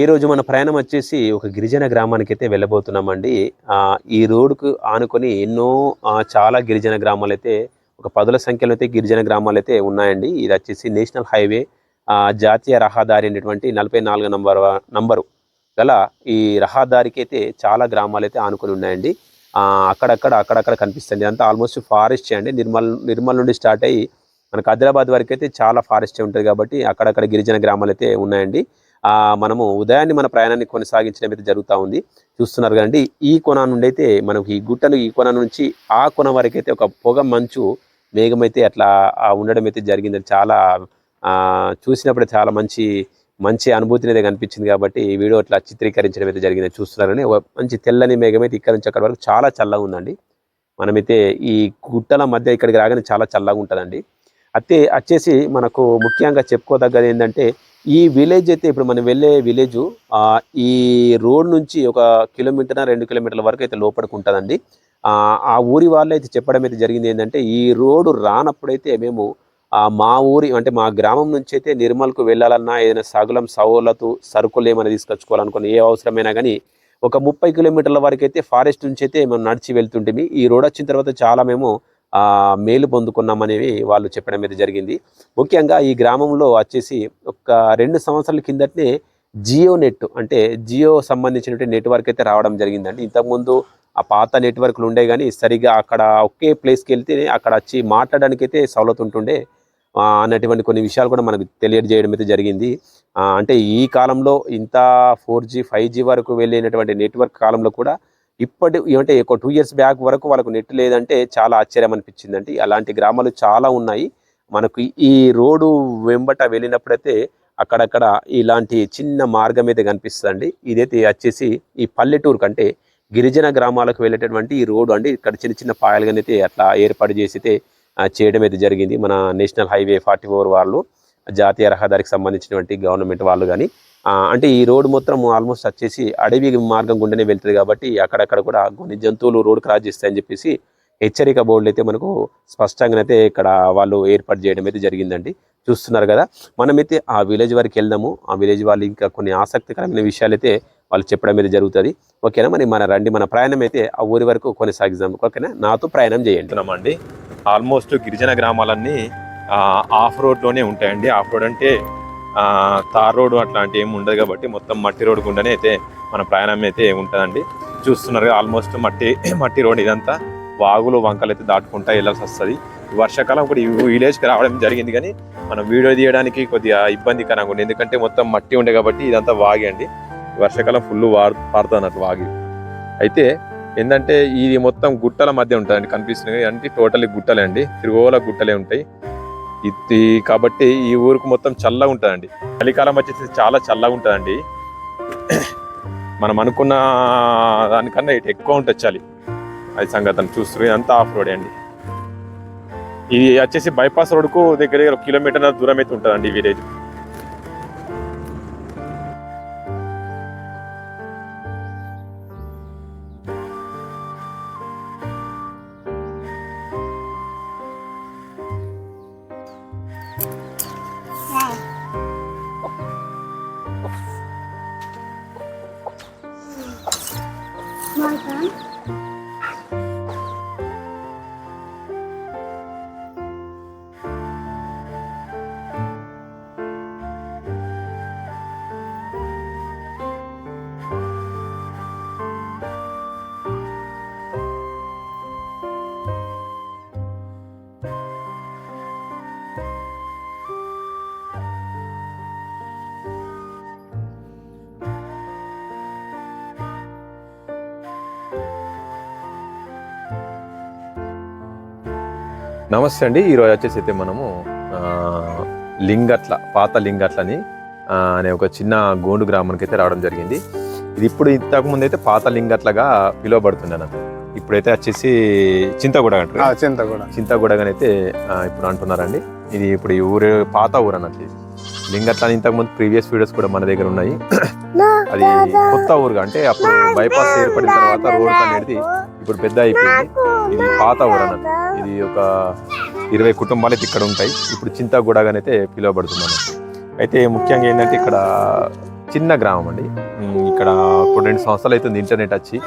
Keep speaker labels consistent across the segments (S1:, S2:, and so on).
S1: ఈరోజు మన ప్రయాణం వచ్చేసి ఒక గిరిజన గ్రామానికైతే వెళ్ళబోతున్నామండి. ఈ రోడ్డుకు ఆనుకొని ఎన్నో చాలా గిరిజన గ్రామాలైతే ఒక పదుల సంఖ్యలో అయితే గిరిజన గ్రామాలైతే ఉన్నాయండి. ఇది వచ్చేసి నేషనల్ హైవే జాతీయ రహదారి అనేటువంటి 44 నంబరు గల ఈ రహదారికైతే చాలా గ్రామాలైతే ఆనుకొని ఉన్నాయండి. అక్కడక్కడ కనిపిస్తుంది. ఇదంతా ఆల్మోస్ట్ ఫారెస్టే అండి. నిర్మల్ నుండి స్టార్ట్ అయ్యి మనకు ఆదిలాబాద్ వరకు అయితే చాలా ఫారెస్టే ఉంటుంది కాబట్టి అక్కడక్కడ గిరిజన గ్రామాలైతే ఉన్నాయండి. మనము ఉదయాన్నే మన ప్రయాణాన్ని కొనసాగించడం అయితే జరుగుతూ ఉంది. చూస్తున్నారు కదండి, ఈ కొన నుండి అయితే మనకు ఈ గుట్టలు ఈ కొన నుంచి ఆ కొన వరకు అయితే ఒక పొగ మంచు మేఘం అయితే అట్లా ఉండడం అయితే జరిగింది. చాలా చూసినప్పుడు చాలా మంచి అనుభూతిని అయితే కనిపించింది కాబట్టి ఈ వీడియో అట్లా చిత్రీకరించడం అయితే జరిగింది. చూస్తున్నారని ఒక మంచి తెల్లని మేఘం అయితే ఇక్కడ నుంచి అక్కడ వరకు చాలా చల్లగా ఉందండి. మనమైతే ఈ గుట్టల మధ్య ఇక్కడికి రాగానే చాలా చల్లగా ఉంటుందండి. అయితే వచ్చేసి మనకు ముఖ్యంగా చెప్పుకోదగ్గది ఏంటంటే, ఈ విలేజ్ అయితే ఇప్పుడు మనం వెళ్ళే విలేజు ఈ రోడ్ నుంచి ఒక కిలోమీటర్ 2 కిలోమీటర్ల వరకు అయితే లోపలికి ఉంటుందండి. ఆ ఊరి వాళ్ళు అయితే చెప్పడం అయితే జరిగింది ఏంటంటే, ఈ రోడ్డు రానప్పుడైతే మేము మా ఊరి అంటే మా గ్రామం నుంచి అయితే నిర్మల్కు వెళ్ళాలన్నా ఏదైనా సగులం సౌలతు సరుకులు ఏమైనా తీసుకొచ్చుకోవాలనుకుని ఏ అవసరమైనా కానీ ఒక 30 కిలోమీటర్ల వరకు అయితే ఫారెస్ట్ నుంచి అయితే మేము నడిచి వెళ్తుంటే ఈ రోడ్ వచ్చిన తర్వాత చాలా మేము మేలు పొందుకున్నామనేవి వాళ్ళు చెప్పడం అయితే జరిగింది. ముఖ్యంగా ఈ గ్రామంలో వచ్చేసి ఒక 2 సంవత్సరాల కిందటనే జియో నెట్ అంటే జియో సంబంధించినటువంటి నెట్వర్క్ అయితే రావడం జరిగిందండి. ఇంతకుముందు ఆ పాత నెట్వర్క్లు ఉండే కానీ సరిగా అక్కడ ఒకే ప్లేస్కి వెళ్తే అక్కడ వచ్చి మాట్లాడడానికి అయితే సౌలత్ ఉంటుండే అన్నటువంటి కొన్ని విషయాలు కూడా మనకు తెలియజేయడం అయితే జరిగింది. అంటే ఈ కాలంలో ఇంత 4G 5G వరకు వెళ్ళినటువంటి నెట్వర్క్ కాలంలో కూడా అంటే ఒక 2 ఇయర్స్ బ్యాక్ వరకు వాళ్ళకు నెట్ లేదంటే చాలా ఆశ్చర్యం అనిపించిందండి. అలాంటి గ్రామాలు చాలా ఉన్నాయి. మనకు ఈ రోడ్డు వెంబట వెళ్ళినప్పుడైతే అక్కడక్కడ ఇలాంటి చిన్న మార్గం అయితే కనిపిస్తుందండి. ఇదైతే వచ్చేసి ఈ పల్లెటూరు కంటే గిరిజన గ్రామాలకు వెళ్ళేటటువంటి ఈ రోడ్డు అండి. ఇక్కడ చిన్న చిన్న పాయలుగానైతే అట్లా ఏర్పాటు చేసి అయితే చేయడం అయితే జరిగింది. మన నేషనల్ హైవే 44 వాళ్ళు, జాతీయ రహదారికి సంబంధించినటువంటి గవర్నమెంట్ వాళ్ళు కానీ అంటే ఈ రోడ్డు మొత్తం ఆల్మోస్ట్ వచ్చేసి అడవి మార్గం గుండెనే వెళ్తుంది కాబట్టి అక్కడక్కడ కూడా కొన్ని జంతువులు రోడ్ క్రాస్ చేస్తాయని చెప్పేసి హెచ్చరిక బోర్డులు అయితే మనకు స్పష్టంగానైతే ఇక్కడ వాళ్ళు ఏర్పాటు చేయడం అయితే జరిగిందండి. చూస్తున్నారు కదా, మనమైతే ఆ విలేజ్ వరకు వెళ్దాము. ఆ విలేజ్ వాళ్ళు ఇంకా కొన్ని ఆసక్తికరమైన విషయాలు అయితే వాళ్ళు చెప్పడం అయితే జరుగుతుంది. ఓకేనా, మరి మన ప్రయాణం అయితే ఆ ఊరి వరకు కొనసాగిద్దాం. ఓకేనా, నాతో ప్రయాణం చేయండి. ఆల్మోస్ట్ గిరిజన గ్రామాలన్నీ ఆఫ్ రోడ్లోనే ఉంటాయండి. ఆఫ్ రోడ్ అంటే తార్ రోడ్డు అట్లాంటి ఏమి ఉండదు కాబట్టి మొత్తం మట్టి రోడ్డు గుండానే అయితే మన ప్రయాణం అయితే ఉంటుందండి. చూస్తున్నారు ఆల్మోస్ట్ మట్టి రోడ్. ఇదంతా వాగులు వంకలు అయితే దాటుకుంటా వెళ్ళాల్సి వస్తుంది. వర్షాకాలం కూడా ఈ విలేజ్కి రావడం జరిగింది కానీ మనం వీడియో తీయడానికి కొద్దిగా ఇబ్బందికరంగా ఉంది, ఎందుకంటే మొత్తం మట్టి ఉండే కాబట్టి ఇదంతా వాగి అండి. వర్షాకాలం ఫుల్ పారుతుంది అన్నట్టు వాగి. అయితే ఏంటంటే ఇది మొత్తం గుట్టల మధ్య ఉంటుందండి. కనిపిస్తుంది అంటే టోటల్లీ గుట్టలే అండి, తిరుగోల గుట్టలే ఉంటాయి ఇది కాబట్టి ఈ ఊరికి మొత్తం చల్లగా ఉంటుందండి. చలికాలం వచ్చేసి చాలా చల్లగా ఉంటుందండి. మనం అనుకున్న దానికన్నా ఇటు ఎక్కువ ఉంటుంది చలి. అది సంగతి చూస్తున్నారు. అంతా ఆఫ్ రోడ్ అండి. ఇది వచ్చేసి బైపాస్ రోడ్కు దగ్గర 1 కిలోమీటర్ దూరం అయితే ఉంటుందండి ఈ విలేజ్. నమస్తే అండి. ఈరోజు వచ్చేసి అయితే మనము పాత లింగట్లని అనే ఒక చిన్న గోండు గ్రామానికి అయితే రావడం జరిగింది. ఇది ఇప్పుడు ఇంతకుముందు అయితే పాత లింగట్లగా పిలువబడుతుంది అన్నట్టు. ఇప్పుడైతే వచ్చేసి చింతగూడ అంటారు. చింతగూడగానైతే ఇప్పుడు అంటున్నారండి. ఇది ఇప్పుడు ఈ ఊరు పాత ఊరు అన్నట్టు. లింగట్లని ఇంతకుముందు ప్రీవియస్ వీడియోస్ కూడా మన దగ్గర ఉన్నాయి. అది కొత్త ఊరుగా అంటే అప్పుడు బైపాస్ ఏర్పడిన తర్వాత రోడ్ అనేది ఇప్పుడు పెద్ద అయిపోయింది. ఇది పాత ఊరు అన్నట్టు. ఇది ఒక 20 కుటుంబాలు అయితే ఇక్కడ ఉంటాయి. ఇప్పుడు చింతగూడగానైతే పిలువబడుతుంది అన్నట్టు. అయితే ముఖ్యంగా ఏంటంటే ఇక్కడ చిన్న గ్రామం అండి. ఇక్కడ ఇప్పుడు 2 సంవత్సరాలు అవుతుంది ఇంటర్నెట్ వచ్చి.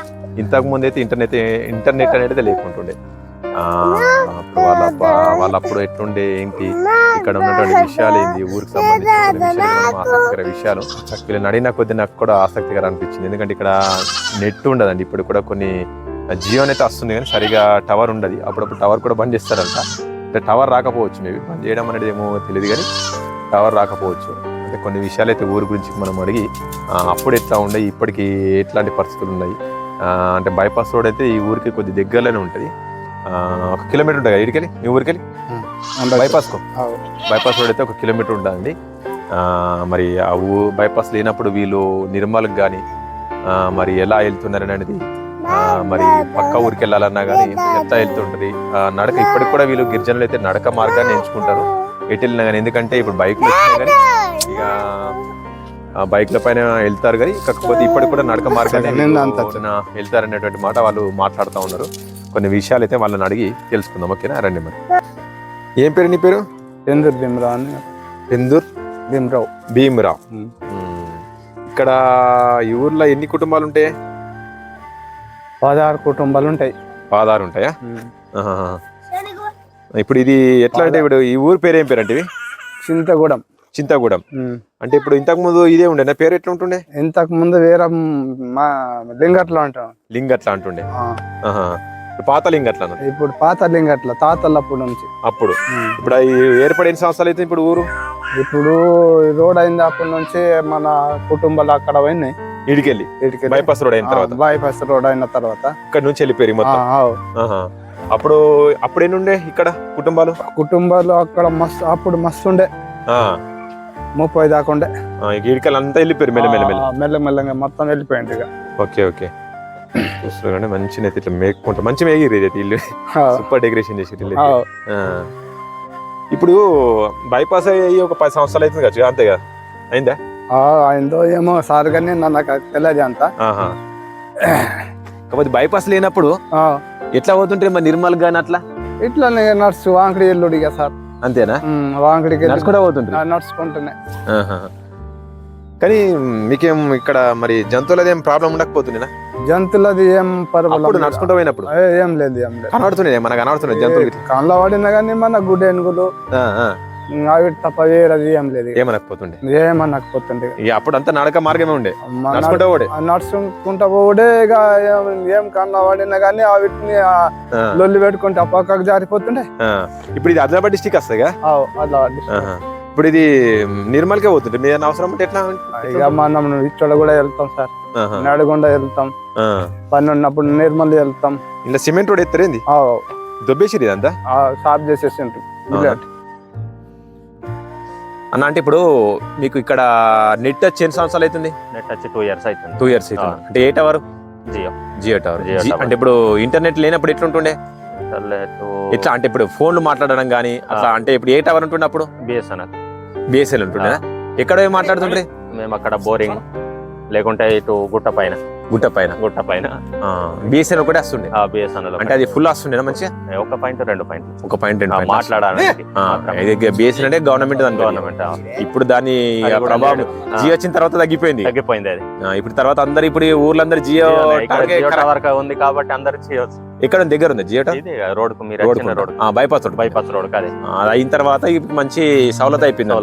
S1: ఇంతకుముందు అయితే ఇంటర్నెట్ అనేది లేకుంటుండే. అప్పుడు వాళ్ళప్పుడు ఎట్లుండే ఏంటి, ఇక్కడ ఉన్నటువంటి విషయాలు ఏంటి, ఊరికి సంబంధించిన ఆసక్తికర విషయాలు వీళ్ళని అడిగిన కొద్ది నాకు కూడా ఆసక్తికర అనిపించింది. ఎందుకంటే ఇక్కడ నెట్ ఉండదండి. ఇప్పుడు కూడా కొన్ని జియో అయితే వస్తుంది కానీ సరిగా టవర్ ఉండదు. అప్పుడప్పుడు టవర్ కూడా బంద్ చేస్తారంట. అంటే టవర్ రాకపోవచ్చు, మేబీ బంద్ చేయడం అనేది ఏమో తెలియదు కానీ టవర్ రాకపోవచ్చు. అంటే కొన్ని విషయాలు అయితే ఊరి గురించి మనం అడిగి అప్పుడు ఎట్లా ఉండే, ఇప్పటికి ఎట్లాంటి పరిస్థితులు ఉన్నాయి. అంటే బైపాస్ రోడ్ అయితే ఈ ఊరికి కొద్ది దగ్గరలోనే ఉంటుంది. 1 కిలోమీటర్ ఉంటుంది కదా ఇడికెళ్ళి, మీ ఊరికెళ్ళి బైపాస్ రోడ్ అయితే 1 కిలోమీటర్ ఉంటుందండి. మరి ఆ బైపాస్ లేనప్పుడు వీళ్ళు నిర్మల్కి కానీ మరి ఎలా వెళ్తున్నారని అనేది, మరి పక్క ఊరికి వెళ్ళాలన్నా కానీ ఎట్లా వెళ్తుంటుంది నడక. ఇప్పటికి కూడా వీళ్ళు గిరిజనులు అయితే నడక మార్గాన్ని ఎంచుకుంటారు ఎటు వెళ్ళినా కానీ. ఎందుకంటే ఇప్పుడు బైక్లు వచ్చినా కానీ ఇక బైక్ల పైన వెళ్తారు కానీ, కాకపోతే ఇప్పటికి కూడా నడక మార్గాన్ని వెళ్తారనేటువంటి మాట వాళ్ళు మాట్లాడుతూ ఉన్నారు. కొన్ని విషయాలు అయితే వాళ్ళని అడిగి తెలుసుకుందాం. ఓకేనా, రండి. మరి ఏం పేరు నీ పేరు?
S2: పెందూరు భీమరావు అని.
S1: పెందూరు భీమరావు. ఇక్కడ ఈ ఊర్లో ఎన్ని కుటుంబాలు ఉంటాయి?
S2: 16 కుటుంబాలు ఉంటాయి.
S1: 16 ఉంటాయా? ఇప్పుడు ఇది ఎట్లా అంటే, ఇప్పుడు ఈ ఊరు పేరు ఏం పేరు అంటే?
S2: చింతగూడెం.
S1: అంటే ఇప్పుడు ఇంతకు ముందు ఇదే ఉండే పేరు ఎట్లా ఉంటుండే?
S2: ఇంతకు ముందు వేరే మా లింగట్ల అంటాం.
S1: లింగట్ల అంటుండే. పాత లింగట్ల.
S2: ఇప్పుడు పాత లింగట్ల తాతలప్పుడు నుంచి.
S1: అప్పుడు ఇప్పుడు ఏర్పడి ఎన్ని సంవత్సరాలు అయితే ఇప్పుడు ఊరు?
S2: ఇప్పుడు రోడ్ అయింది అప్పటి నుంచి మన కుటుంబాలు అక్కడ పోయినాయి.
S1: ఇడికెళ్ళి బైపాస్ రోడ్ అయిన తర్వాత ఇక్కడ నుంచి వెళ్ళిపోయి మొత్తం. అప్పుడు ఎన్నుండే ఇక్కడ కుటుంబాలు అక్కడ మస్తు, అప్పుడు మస్తు ఉండే 30 దాకా ఉండే. ఇడికెళ్ళి అంతా వెళ్ళిపోయారు మెల్లమెల్లగా మొత్తం వెళ్ళిపోయింది ఇక. ఓకే చూస్తున్నారండి, మంచి ఇట్లా మేకుంటా మంచి మేగిరి ఇల్లు, సూపర్ డెకరేషన్ చేసి. ఇప్పుడు బైపాస్ అయ్యి 10 సంవత్సరాలు అవుతుంది కదా, అంతే కదా?
S2: అయిందో ఏమో సార్ కానీ నాకు తెలియదు అంత.
S1: కాకపోతే బైపాస్ లేనప్పుడు ఎట్లా పోతుంటే మరి నిర్మల్ గాని అట్లా
S2: ఇట్లా నడుచు వాంకడి ఎల్లుడు ఇక సార్.
S1: అంతేనా?
S2: వాంకడికి
S1: కూడా పోతుంటే
S2: నడుచుకుంటున్నా.
S1: కానీ మీకేం ఇక్కడ మరి జంతువులది ఏం ప్రాబ్లం ఉండకపోతుండేనా?
S2: జంతువులది ఏం పర్వాలేదు.
S1: నడుచుకుంటూ పోయినప్పుడు
S2: ఏం లేదు
S1: కనబడుతున్నాయి, మనకు కనబడుతున్నాయి జంతువులు.
S2: కళ్ళ పడినా కానీ మన గుడ్డెనుగులు అవి తప్ప వేరేది ఏం లేదు. ఏమనకపోతుండే
S1: అప్పుడు అంతా నడక మార్గమే ఉండే,
S2: నడుచుకుంటా పోడే. ఇక ఏం కన్నా పడినా కానీ వీటిని లొల్లి పెట్టుకుంటే ఆ పక్కకు జారిపోతుండే.
S1: ఇప్పుడు ఇది ఆదిలాబాద్ డిస్ట్రిక్ట్ వస్తాయి కదా? ఇప్పుడు ఇది నిర్మల్కే పోతుంటే మీ అవసరం అంటే ఎట్లా?
S2: ఇక మనం ఇక్కడ కూడా వెళ్తాం సార్, నడగొండ వెళ్తాం, పని ఉన్నప్పుడు నిర్మల్ వెళ్తాం.
S1: ఇలా సిమెంట్ రోడ్ ఎత్తరేంది? దొబ్బేసి ఇదంతా
S2: సాఫ్ చేసేసి
S1: అన్న. అంటే ఇప్పుడు మీకు ఇక్కడ నెట్ వచ్చి ఎన్ని సంవత్సరాలు అవుతుంది?
S3: నెట్ వచ్చి 2 years అవుతుంది.
S1: 2 years అవుతుంది. అంటే ఏ టవర్? జియో టవర్. అంటే ఇప్పుడు ఇంటర్నెట్ లేనప్పుడు ఎట్లుంటుండే? ఎట్లా అంటే ఇప్పుడు ఫోన్లు మాట్లాడడం కానీ అట్లా? అంటే ఇప్పుడు ఏ టవర్ ఉంటుండే అప్పుడు? బిఎస్ఎల్ ఉంటుండే. ఎక్కడ మాట్లాడుతుంటే?
S3: మేము అక్కడ బోరింగ్, లేకుంటే ఇటు గుట్ట పైన
S1: బిఎస్ఎన్ ఒకటే వస్తుండే.
S3: బిఎస్ఎన్ఎల్
S1: అంటే అది ఫుల్ వస్తుండే మంచిగా?
S3: 1 పాయింట్ 2 పాయింట్
S1: మాట్లాడాలి. బిఎస్ఎన్ అంటే గవర్నమెంట్. ఇప్పుడు దాని ప్రభావం జియో వచ్చిన తర్వాత తగ్గిపోయింది అది. ఇప్పుడు తర్వాత అందరు ఇప్పుడు ఊర్లందరూ జియో
S3: వరకు ఉంది కాబట్టి అందరు చేయవచ్చు.
S1: ఎక్కడ దగ్గర ఉంది జియో
S3: రోడ్ కు? మీరు బైపాస్ రోడ్ కాదు.
S1: అది అయిన తర్వాత మంచి సౌలత అయిపోయింది.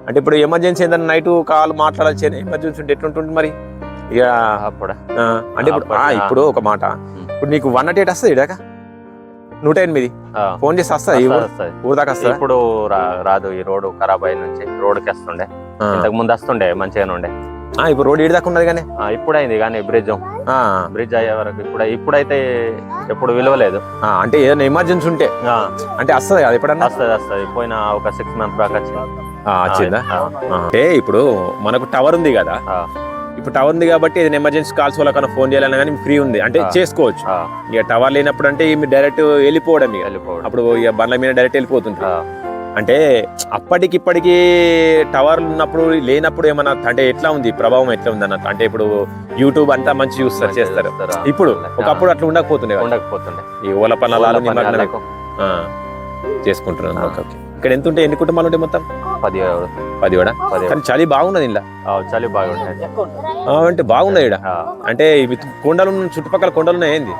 S1: అంటే ఇప్పుడు ఎమర్జెన్సీ ఏంటంటే నైట్ కాల్ మాట్లాడాల్సి ఎమర్జెన్సీ ఉంటే ఎట్లుంటుంది మరి? ఇక అంటే ఇప్పుడు ఒక మాట, ఇప్పుడు నీకు 108 వస్తుంది ఇడాక 108 ఫోన్ చేసి వస్తుంది ఊరు దాకా వస్తుంది.
S3: ఇప్పుడు రాదు. ఈ రోడ్ ఖరాబ్ అయిన నుంచి రోడ్కి వస్తుండే, ఇంతకు ముందు వస్తుండే మంచిగానే ఉండే.
S1: ఇప్పుడు రోడ్ ఇటు దాకా ఉన్నది కానీ
S3: ఇప్పుడు అయింది కానీ బ్రిడ్జ్ అయ్యే వరకు ఇప్పుడైతే ఎప్పుడు విలువలేదు.
S1: అంటే ఏదైనా ఎమర్జెన్సీ ఉంటే అంటే వస్తుంది కదా ఎప్పుడన్నా?
S3: వస్తుంది. పోయిన ఒక 6 months దాకా
S1: వచ్చిందా? అంటే ఇప్పుడు మనకు టవర్ ఉంది కదా, ఇప్పుడు టవర్ ఉంది కాబట్టి ఏదైనా ఎమర్జెన్సీ కాల్స్ వాళ్ళకన్నా ఫోన్ చేయాలన్నా కానీ ఫ్రీ ఉంది అంటే చేసుకోవచ్చు. ఇక టవర్ లేనప్పుడు అంటే మీరు డైరెక్ట్ వెళ్ళిపోవడం, అప్పుడు ఇక బండ్ల మీద డైరెక్ట్ వెళ్ళిపోతుంది. అంటే అప్పటికిప్పటికి టవర్లు ఉన్నప్పుడు లేనప్పుడు ఏమన్నా అంటే ఎట్లా ఉంది ప్రభావం, ఎట్లా ఉంది అన్నట్టు? అంటే ఇప్పుడు యూట్యూబ్ అంతా మంచి చూస్తారు చేస్తారు. ఇప్పుడు ఒకప్పుడు అట్లా ఉండకపోతుండే ఈ ఓల పనులు చేసుకుంటున్నాను. ఇక్కడ ఎంత ఉంటాయి? ఎన్ని కుటుంబాలు ఉంటాయి మొత్తం?
S3: 10.
S1: 10 కూడా కానీ చలి బాగున్నది ఇలా
S3: చలి బాగుంటాయి.
S1: అంటే బాగున్నాయి ఇక్కడ అంటే ఇవి కొండలు చుట్టుపక్కల కొండలు ఉన్నాయి ఏంది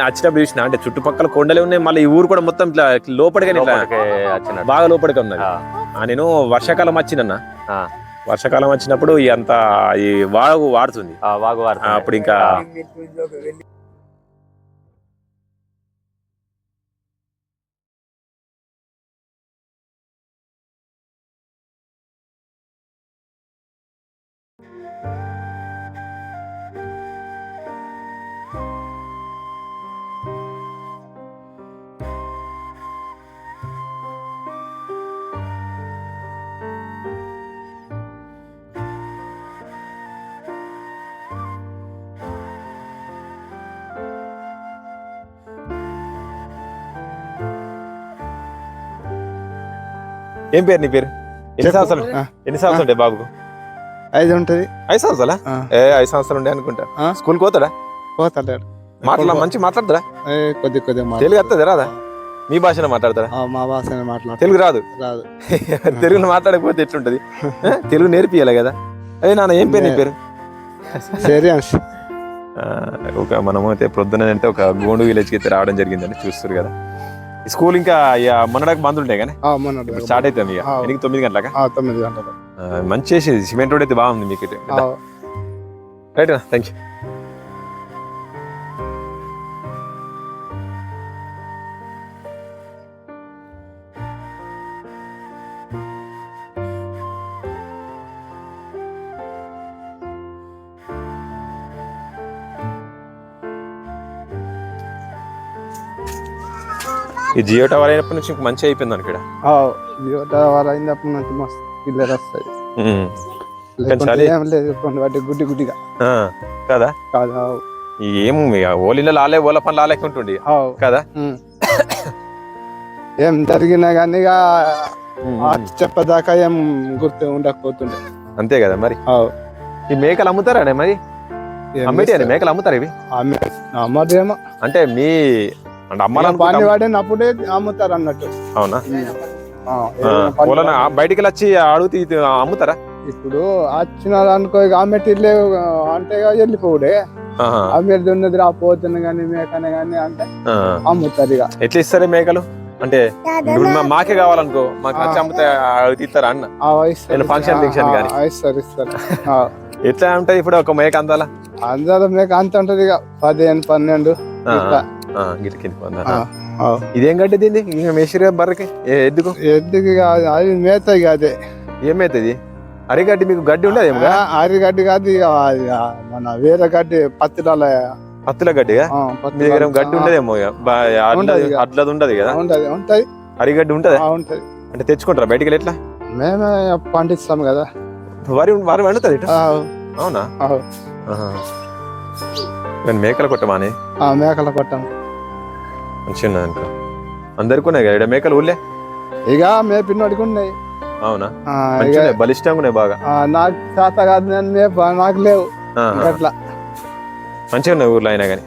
S1: వచ్చినప్పుడు చూసిన అంటే చుట్టుపక్కల కొండలే ఉన్నాయి మళ్ళీ ఈ ఊరు కూడా మొత్తం ఇట్లా లోపలిగానే బాగా లోపలిగా ఉన్నది. నేను వర్షాకాలం వచ్చినన్నా వర్షాకాలం వచ్చినప్పుడు అంత ఈ వాగు వాడుతుంది అప్పుడు ఇంకా ఏం పేరు నీ పేరు ఎన్ని సంవత్సరాలు ఉంటాయి బాబుకు
S2: 5 ఉంటది
S1: 5 సంవత్సరాలా 5 సంవత్సరాలు ఉండే అనుకుంటా స్కూల్కి పోతాడా మంచి మాట్లాడతారా
S2: కొద్ది
S1: తెలుగు వస్తుంది రాదా మీ భాషలో మాట్లాడతారా
S2: మా భాష మాట్లాడతారు
S1: తెలుగు రాదు తెలుగులో మాట్లాడకపోతే ఎట్లుంటది తెలుగు నేర్పియాలి కదా అదే నాన్న ఏం పేరు నీ పేరు ఒక మనము అయితే ప్రొద్దున అంటే ఒక గోండు విలేజ్కి అయితే రావడం జరిగిందని చూస్తారు కదా స్కూల్ ఇంకా మొన్నడానికి బంద్ ఉంటాయి కానీ స్టార్ట్ అవుతాం ఇక 9 గంటలకా
S2: 9 గంటలకు
S1: మంచి చేసేది సిమెంట్ రోడ్ అయితే బాగుంది మీకు రైట్ థ్యాంక్ యూ. ఈ జియో టవర్ అయినప్పటి నుంచి మంచి అయిపోయింది అనుకోడా
S2: జియో టవర్ అయినప్పటి నుంచి మస్తు పిల్లలు వస్తాయి గుడ్డిగా
S1: కదా ఏం ఓలిలో లాలే ఓల పని లాలేకుంటుండే కదా
S2: ఏం జరిగినా కానీ చెప్పదాకా ఏం గుర్తు ఉండకపోతుండే
S1: అంతే కదా మరి ఈ మేకలు అమ్ముతారా మరి అమ్మేటి మేకలు అమ్ముతారు ఇవి
S2: అమ్మదేమో
S1: అంటే మీ
S2: పాని వాడినప్పుడే అమ్ముతారు అన్నట్టు
S1: అవునా బయటికి వచ్చి అడుగుతీ అమ్ముతారా
S2: ఇప్పుడు వచ్చినారు అనుకో ఆమెటి లేవు అంటే వెళ్ళిపోవుడే అమ్మేది ఉన్నది రాపోతుంది కానీ మేకనే కానీ అంటే అమ్ముతారు ఇక
S1: ఎట్లా ఇస్తారు మేకలు అంటే మాకే కావాలనుకో మాకు వచ్చి అమ్ముతా ఇస్తారా అన్న ఫంక్షన్ కానీ
S2: ఇస్తారు
S1: ఎట్లా ఉంటాయి ఇప్పుడు ఒక మేక
S2: అందాల మేక అంత ఉంటది ఇక 15, 12
S1: ఇదేం గడ్డి దీన్ని మేసిరిగా బర్రకి ఎద్దుకు
S2: అది మేత ఇక అదే
S1: ఏం మేతది అరిగడ్డి మీకు గడ్డి ఉండదు
S2: అరిగడ్డి కాదు ఇక మన వేరే గడ్డి పత్తుల
S1: గడ్డిగా మీ దగ్గర గడ్డి ఉండదేమో అట్లది ఉండదు కదా
S2: ఉంటది
S1: అరిగడ్డి ఉంటది
S2: ఉంటది
S1: అంటే తెచ్చుకుంటారా బయటికి ఎట్లా
S2: మేమే పండిస్తాం కదా
S1: వరి వండుతుంది అవునా మేకల కొట్టమాని
S2: మేకల కొట్టం
S1: మంచిగా ఉన్నది అనుకో అందరికి ఉన్నాయి కదా మేకలు ఊళ్ళే
S2: ఇక మే పిన్నోడికి ఉన్నాయి
S1: అవునా బలిష్టంగా ఉన్నాయి బాగా
S2: నాకు చేత కాదు నేను నాకు లేవు అట్లా
S1: మంచిగా ఉన్నాయి ఊర్లో అయినా కానీ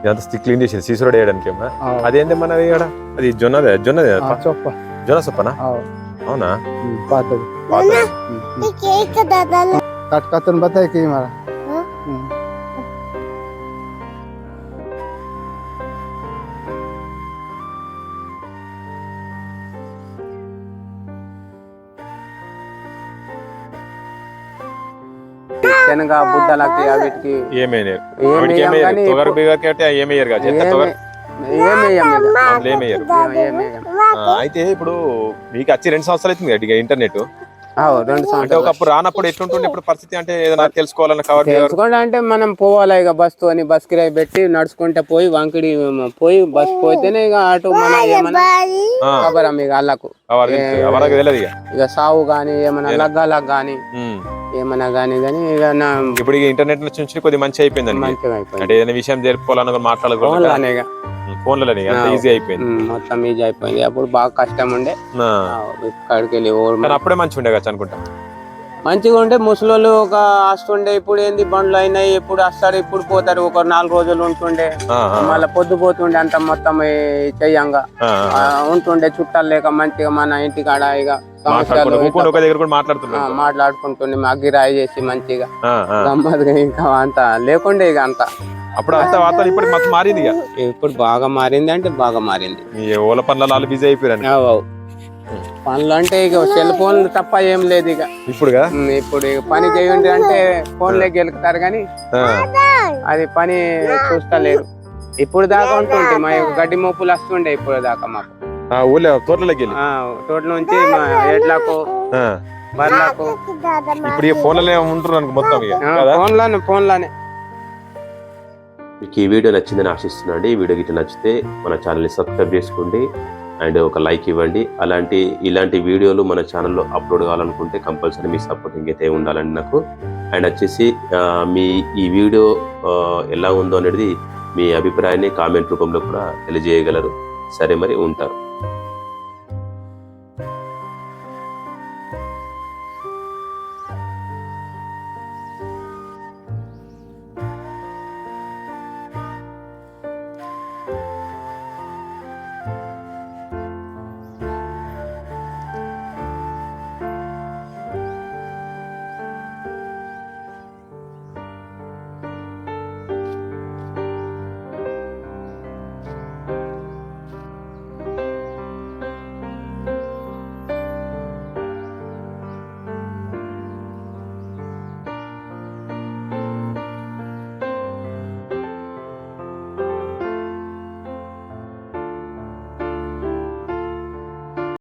S1: ఇదంతా స్టిక్ క్లీన్ చేసింది సీసరోడ్ వేయడానికి అదేంటి మన అది జొన్నదే జొన్న సొప్పనా అవునా
S2: కట్టుకత్తను బతాయి మరి
S4: శనగ బుడ్డలకి వీటికి
S1: అయితే ఇప్పుడు మీకు వచ్చి 2 సంవత్సరాలు అవుతుంది ఇంటర్నెట్ అంటే ఒకప్పుడు రానప్పుడు ఎట్లుంటుండే ఇప్పుడు పరిస్థితి అంటే ఏదైనా తెలుసుకోవాలన్న
S4: తెలుసుకోండి అంటే మనం పోవాలి ఇక బస్సు అని బస్ కిరాయి పెట్టి నడుచుకుంటే పోయి వంకిడి పోయి బస్ పోతేనే ఇక అటు మన ఏమన్నా ఖబరం ఇక వాళ్ళకు ఇక సావు గాని ఏమన్నా లగ్గాలకు గాని ఏమన్నా గానీ ఇక
S1: ఇప్పుడు ఇంటర్నెట్ నుంచి కొద్దిగా మంచి అయిపోయింది అంటే ఏదైనా విషయం జరుపుకోవాలన్న మాట్లాడుకోవాలి ఫోన్లోనే ఈజీ అయిపోయింది
S4: మొత్తం ఈజీ అయిపోయింది అప్పుడు బాగా కష్టం ఉండే ఇక్కడికి వెళ్ళి
S1: అప్పుడే మంచి ఉండే కదా అనుకుంటా
S4: మంచిగా ఉండే ముసలోళ్ళు ఒక వస్తుండే, ఇప్పుడు ఏంది బండ్లు అయినాయి, ఎప్పుడు వస్తారు ఇప్పుడు పోతారు, ఒక 4 రోజులు ఉంటుండే, మళ్ళీ పొద్దుపోతుండే అంత మొత్తం చెయ్యంగా ఉంటుండే, చుట్టాలు లేక మంచిగా మన ఇంటికాడ ఇక మాట్లాడుకుంటుండే, అగ్గిరాయి చేసి మంచిగా గమ్మత్తుగా ఇంకా అంత లేకుండే ఇక అంత.
S1: అప్పుడు ఇప్పుడు మొత్తం మారింది,
S4: ఇప్పుడు బాగా మారింది అంటే బాగా మారింది.
S1: ఓల పనుల బిజీ అయిపోయారు.
S4: పనులు అంటే ఇక సెల్ ఫోన్లు తప్ప ఏం లేదు ఇక ఇప్పుడు ఇక పని చేయండి అంటే ఫోన్లోకి గెలుకుతారు కానీ అది పని చూస్తలేరు. ఇప్పుడు దాకా ఉంటుంటే మా గడ్డి మోపులు వస్తుండే, ఇప్పుడు దాకా మాకు తోటల నుంచి మా ఎడ్లకు బర్లకు
S1: ఇప్పుడు ఫోన్లనే ఉంటున్నారు మొత్తం
S4: ఫోన్లోనే.
S1: మీకు ఈ వీడియో నచ్చిందని ఆశిస్తున్నాను. ఈ వీడియో గిట్ల నచ్చితే మన ఛానల్ని సబ్స్క్రైబ్ చేసుకోండి అండ్ ఒక లైక్ ఇవ్వండి. ఇలాంటి వీడియోలు మన ఛానల్లో అప్లోడ్ కావాలనుకుంటే కంపల్సరీ మీ సపోర్టింగ్ అయితే ఉండాలండి నాకు. అండ్ వచ్చేసి మీ ఈ వీడియో ఎలా ఉందో అనేది మీ అభిప్రాయాన్ని కామెంట్ రూపంలో కూడా తెలియజేయగలరు. సరే మరి ఉంటారు.